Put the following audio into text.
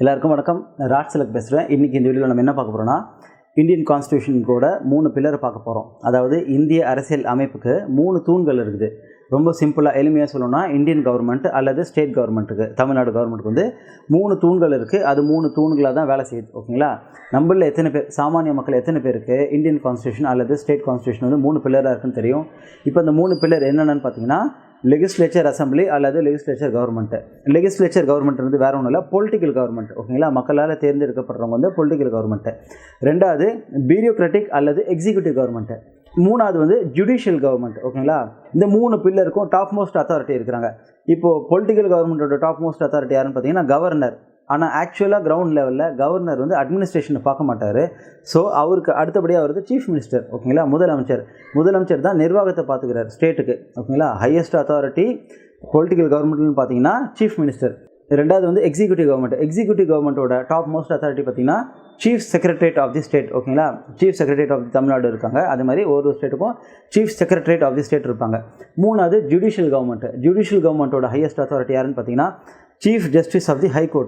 எல்லாருக்கும் வணக்கம். நான் ராஜ்சலக் பேசுகிறேன். இன்றைக்கி இந்த வீடியோவில் நம்ம என்ன பார்க்க போகிறோம்னா, இந்தியன் கான்ஸ்டியூஷன் கூட 3 பில்லரை பார்க்க போகிறோம். அதாவது இந்திய அரசியல் அமைப்புக்கு 3 தூண்கள் இருக்குது. ரொம்ப சிம்பிளாக எளிமையாக சொல்லணும்னா, இந்தியன் கவர்மெண்ட் அல்லது ஸ்டேட் கவர்மெண்ட்டுக்கு, தமிழ்நாடு கவர்மெண்ட்டுக்கு வந்து 3 தூண்கள் இருக்குது. அது 3 தூண்களாக தான் வேலை செய்யுது. ஓகேங்களா? நம்மளில் எத்தனை பேர், சாமானிய மக்கள் எத்தனை பேருக்கு இந்தியன் கான்ஸ்டியூஷன் அல்லது ஸ்டேட் கான்ஸ்டியூஷன் வந்து 3 பில்லராக இருக்குன்னு தெரியும்? இப்போ இந்த 3 பில்லர் என்னென்னு பார்த்தீங்கன்னா, லெகிஸ்லேச்சர் அசம்பிளி அல்லது லெகிஸ்லேச்சர் கவர்மெண்ட்டு. லெகிஸ்லேச்சர் கவர்மெண்ட் வந்து வேறு ஒன்றும் இல்லை, பொலிட்டிக்கல் கவர்மெண்ட். ஓகேங்களா? மக்களால் தேர்ந்தெடுக்கப்படுறவங்க வந்து பொலிட்டிக்கல் கவர்மெண்ட்டு. ரெண்டாவது பியூரோக்ராட்டிக் அல்லது எக்ஸிக்யூட்டிவ் கவர்மெண்ட்டு. மூணாவது வந்து ஜுடிஷியல் கவர்மெண்ட். ஓகேங்களா? இந்த 3 பில்லருக்கும் டாப் மோஸ்ட் அத்தாரிட்டி இருக்கிறாங்க. இப்போது பொலிட்டிக்கல் கவர்மெண்ட்டோட டாப் மோஸ்ட் அத்தாரிட்டி யாருன்னு பார்த்தீங்கன்னா கவர்னர். ஆனால் ஆக்சுவலாக கிரவுண்ட் லெவலில் கவர்னர் வந்து அட்மினிஸ்ட்ரேஷனை பார்க்க மாட்டார். ஸோ அவருக்கு அடுத்தபடியாக வருது சீஃப் மினிஸ்டர். ஓகேங்களா? முதலமைச்சர் தான் நிர்வாகத்தை பார்த்துக்கிறார் ஸ்டேட்டுக்கு. ஓகேங்களா? ஹையஸ்ட் அத்தாரிட்டி பொலிட்டிக்கல் கவர்மெண்ட்னு பார்த்தீங்கன்னா சீஃப் மினிஸ்டர். ரெண்டாவது வந்து எக்ஸிக்யூட்டிவ் கவர்மெண்ட்டோட டாப் மோஸ்ட் அத்தாரிட்டி பார்த்தீங்கன்னா chief secretariat of the state. ஓகேங்களா? Chief secretariat of the Tamil Nadu இருக்காங்க. அது மாதிரி ஒரு ஸ்டேட்டுக்கும் chief secretariat of the state இருப்பாங்க. மூணாவது ஜுடிஷியல் கவர்மெண்ட்டோட ஹையஸ்ட் அத்தாரிட்டி யாருன்னு பார்த்தீங்கன்னா chief justice of the high court.